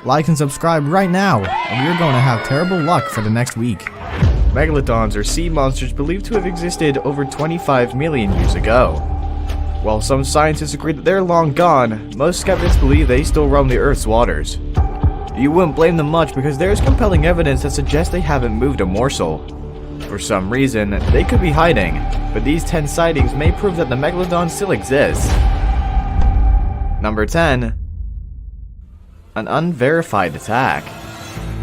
Like and subscribe right now, and we're going to have terrible luck for the next week. Megalodons are sea monsters believed to have existed over 25 million years ago. While some scientists agree that they're long gone, most skeptics believe they still roam the Earth's waters. You wouldn't blame them much because there's compelling evidence that suggests they haven't moved a morsel. For some reason, they could be hiding, but these 10 sightings may prove that the Megalodon still exists. Number 10. An unverified attack.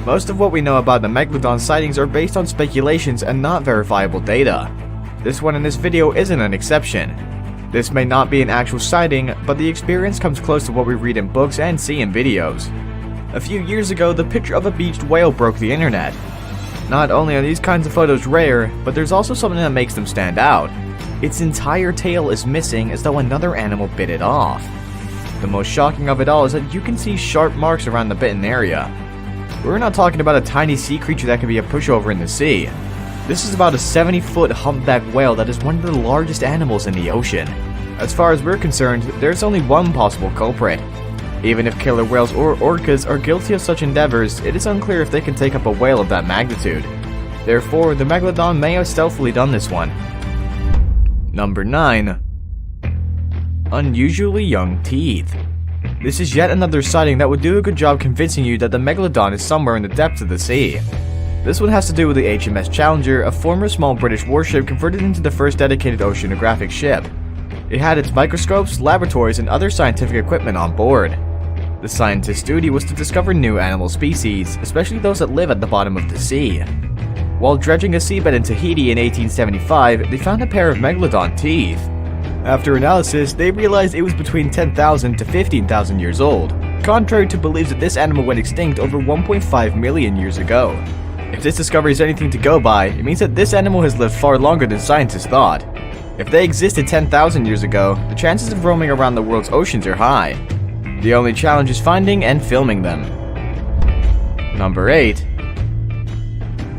Most of what we know about the Megalodon sightings are based on speculations and not verifiable data. This one in this video isn't an exception. This may not be an actual sighting, but the experience comes close to what we read in books and see in videos. A few years ago, the picture of a beached whale broke the internet. Not only are these kinds of photos rare, but there's also something that makes them stand out. Its entire tail is missing as though another animal bit it off. The most shocking of it all is that you can see sharp marks around the bitten area. We're not talking about a tiny sea creature that can be a pushover in the sea. This is about a 70-foot humpback whale that is one of the largest animals in the ocean. As far as we're concerned, there's only one possible culprit. Even if killer whales or orcas are guilty of such endeavors, it is unclear if they can take up a whale of that magnitude. Therefore, the Megalodon may have stealthily done this one. Number 9. Unusually young teeth. This is yet another sighting that would do a good job convincing you that the Megalodon is somewhere in the depths of the sea. This one has to do with the HMS Challenger, a former small British warship converted into the first dedicated oceanographic ship. It had its microscopes, laboratories, and other scientific equipment on board. The scientist's duty was to discover new animal species, especially those that live at the bottom of the sea. While dredging a seabed in Tahiti in 1875, they found a pair of Megalodon teeth. After analysis, they realized it was between 10,000 to 15,000 years old, contrary to beliefs that this animal went extinct over 1.5 million years ago. If this discovery is anything to go by, it means that this animal has lived far longer than scientists thought. If they existed 10,000 years ago, the chances of roaming around the world's oceans are high. The only challenge is finding and filming them. Number 8.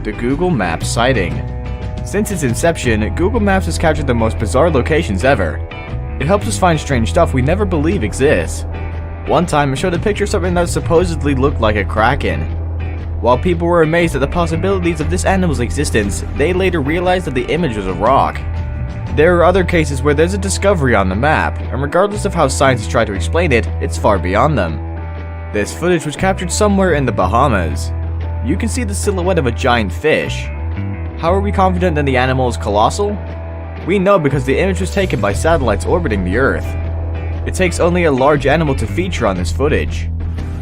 The Google Maps sighting. Since its inception, Google Maps has captured the most bizarre locations ever. It helps us find strange stuff we never believe exists. One time it showed a picture of something that supposedly looked like a kraken. While people were amazed at the possibilities of this animal's existence, they later realized that the image was a rock. There are other cases where there's a discovery on the map, and regardless of how scientists try to explain it, it's far beyond them. This footage was captured somewhere in the Bahamas. You can see the silhouette of a giant fish. How are we confident that the animal is colossal? We know because the image was taken by satellites orbiting the Earth. It takes only a large animal to feature on this footage.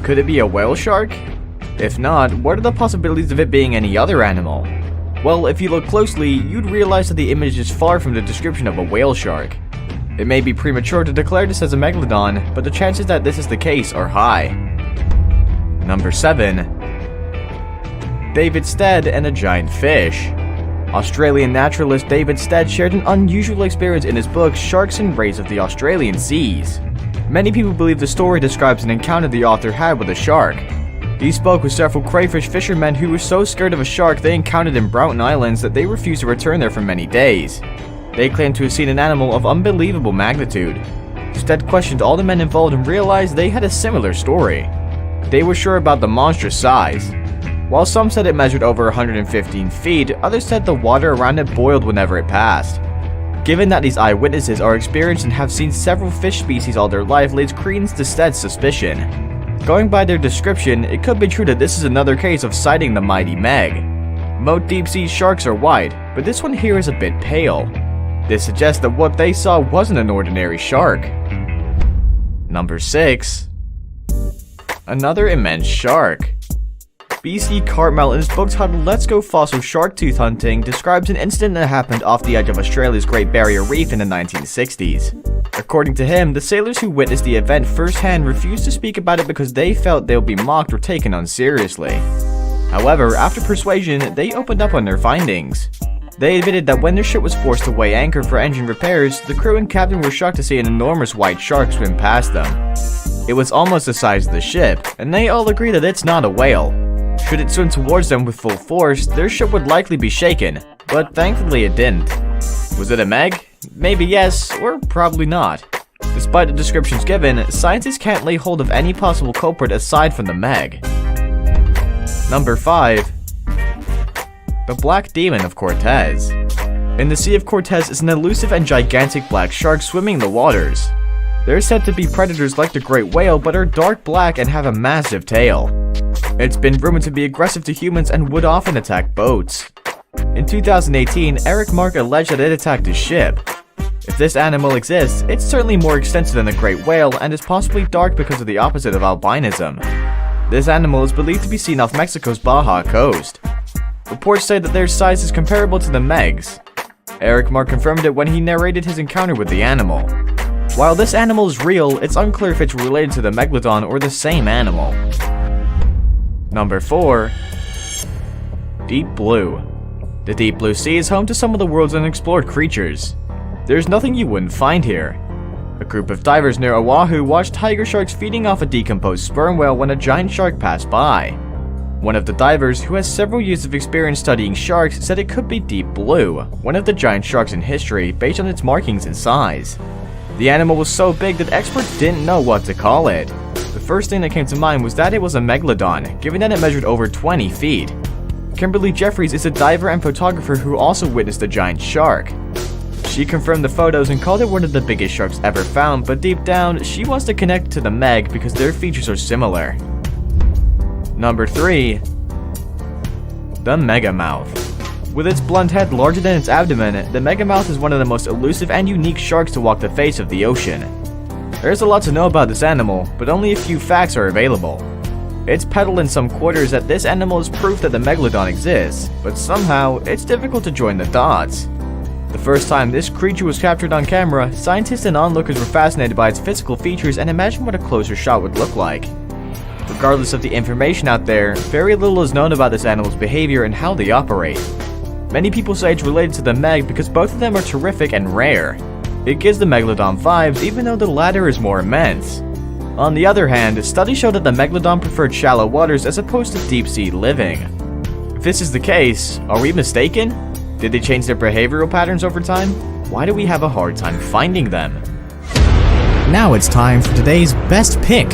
Could it be a whale shark? If not, what are the possibilities of it being any other animal? Well, if you look closely, you'd realize that the image is far from the description of a whale shark. It may be premature to declare this as a Megalodon, but the chances that this is the case are high. Number 7. David Stead and a giant fish. Australian naturalist David Stead shared an unusual experience in his book Sharks and Rays of the Australian Seas. Many people believe the story describes an encounter the author had with a shark. He spoke with several crayfish fishermen who were so scared of a shark they encountered in Broughton Islands that they refused to return there for many days. They claimed to have seen an animal of unbelievable magnitude. Stead questioned all the men involved and realized they had a similar story. They were sure about the monstrous size. While some said it measured over 115 feet, others said the water around it boiled whenever it passed. Given that these eyewitnesses are experienced and have seen several fish species all their life lays credence to Stead's suspicion. Going by their description, it could be true that this is another case of sighting the mighty Meg. Most deep-sea sharks are white, but this one here is a bit pale. This suggests that what they saw wasn't an ordinary shark. Number 6. Another immense shark. B.C. Cartmel, in his book titled Let's Go Fossil Shark Tooth Hunting, describes an incident that happened off the edge of Australia's Great Barrier Reef in the 1960s. According to him, the sailors who witnessed the event firsthand refused to speak about it because they felt they would be mocked or taken unseriously. However, after persuasion, they opened up on their findings. They admitted that when their ship was forced to weigh anchor for engine repairs, the crew and captain were shocked to see an enormous white shark swim past them. It was almost the size of the ship, and they all agree that it's not a whale. Should it swim towards them with full force, their ship would likely be shaken, but thankfully it didn't. Was it a Meg? Maybe yes, or probably not. Despite the descriptions given, scientists can't lay hold of any possible culprit aside from the Meg. Number 5. The Black Demon of Cortez. In the Sea of Cortez is an elusive and gigantic black shark swimming in the waters. They're said to be predators like the great whale, but are dark black and have a massive tail. It's been rumored to be aggressive to humans and would often attack boats. In 2018, Eric Mark alleged that it attacked his ship. If this animal exists, it's certainly more extensive than the great whale and is possibly dark because of the opposite of albinism. This animal is believed to be seen off Mexico's Baja coast. Reports say that their size is comparable to the Megs. Eric Mark confirmed it when he narrated his encounter with the animal. While this animal is real, it's unclear if it's related to the Megalodon or the same animal. Number 4. Deep Blue. The Deep Blue Sea is home to some of the world's unexplored creatures. There's nothing you wouldn't find here. A group of divers near Oahu watched tiger sharks feeding off a decomposed sperm whale when a giant shark passed by. One of the divers, who has several years of experience studying sharks, said it could be Deep Blue, one of the giant sharks in history based on its markings and size. The animal was so big that experts didn't know what to call it. The first thing that came to mind was that it was a Megalodon, given that it measured over 20 feet. Kimberly Jeffries is a diver and photographer who also witnessed the giant shark. She confirmed the photos and called it one of the biggest sharks ever found, but deep down, she wants to connect to the Meg because their features are similar. Number 3. The Megamouth. With its blunt head larger than its abdomen, the Megamouth is one of the most elusive and unique sharks to walk the face of the ocean. There's a lot to know about this animal, but only a few facts are available. It's peddled in some quarters that this animal is proof that the Megalodon exists, but somehow, it's difficult to join the dots. The first time this creature was captured on camera, scientists and onlookers were fascinated by its physical features and imagined what a closer shot would look like. Regardless of the information out there, very little is known about this animal's behavior and how they operate. Many people say it's related to the Meg because both of them are terrific and rare. It gives the Megalodon vibes even though the latter is more immense. On the other hand, studies show that the Megalodon preferred shallow waters as opposed to deep sea living. If this is the case, are we mistaken? Did they change their behavioral patterns over time? Why do we have a hard time finding them? Now it's time for today's best pick.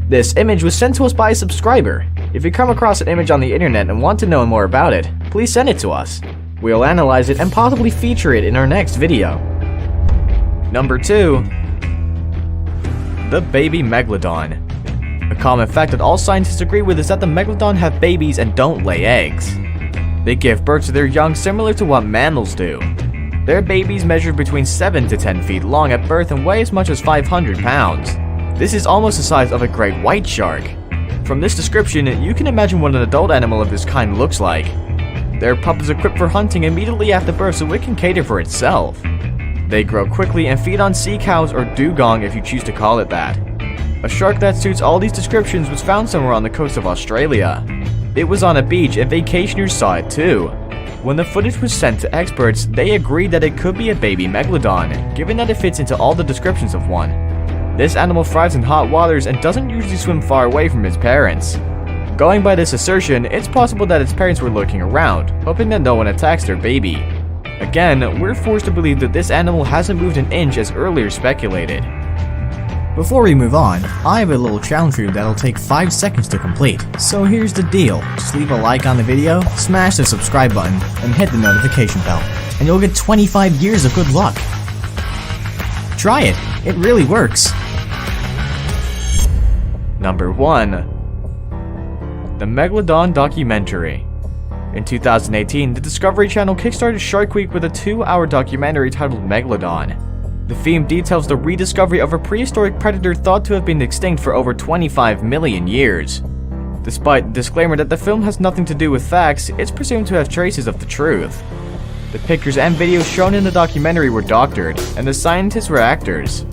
This image was sent to us by a subscriber. If you come across an image on the internet and want to know more about it, please send it to us. We'll analyze it and possibly feature it in our next video. Number 2. The Baby Megalodon. A common fact that all scientists agree with is that the Megalodon have babies and don't lay eggs. They give birth to their young similar to what mammals do. Their babies measure between 7 to 10 feet long at birth and weigh as much as 500 pounds. This is almost the size of a great white shark. From this description, you can imagine what an adult animal of this kind looks like. Their pup is equipped for hunting immediately after birth so it can cater for itself. They grow quickly and feed on sea cows or dugong if you choose to call it that. A shark that suits all these descriptions was found somewhere on the coast of Australia. It was on a beach and vacationers saw it too. When the footage was sent to experts, they agreed that it could be a baby Megalodon, given that it fits into all the descriptions of one. This animal thrives in hot waters and doesn't usually swim far away from its parents. Going by this assertion, it's possible that its parents were lurking around, hoping that no one attacks their baby. Again, we're forced to believe that this animal hasn't moved an inch as earlier speculated. Before we move on, I have a little challenge for you that'll take 5 seconds to complete. So here's the deal, just leave a like on the video, smash the subscribe button, and hit the notification bell, and you'll get 25 years of good luck. Try it, it really works. Number 1. The Megalodon Documentary. In 2018, the Discovery Channel kickstarted Shark Week with a 2-hour documentary titled Megalodon. The theme details the rediscovery of a prehistoric predator thought to have been extinct for over 25 million years. Despite the disclaimer that the film has nothing to do with facts, it's presumed to have traces of the truth. The pictures and videos shown in the documentary were doctored, and the scientists were actors.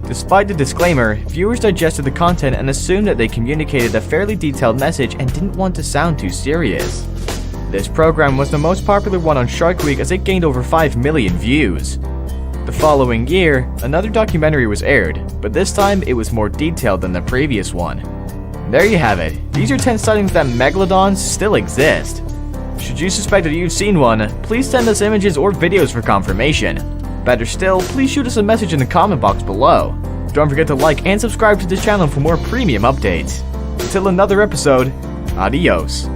Despite the disclaimer, viewers digested the content and assumed that they communicated a fairly detailed message and didn't want to sound too serious. This program was the most popular one on Shark Week as it gained over 5 million views. The following year, another documentary was aired, but this time it was more detailed than the previous one. There you have it. These are 10 sightings that Megalodons still exist. Should you suspect that you've seen one, please send us images or videos for confirmation. Better still, please shoot us a message in the comment box below. Don't forget to like and subscribe to this channel for more premium updates. until another episode, adios.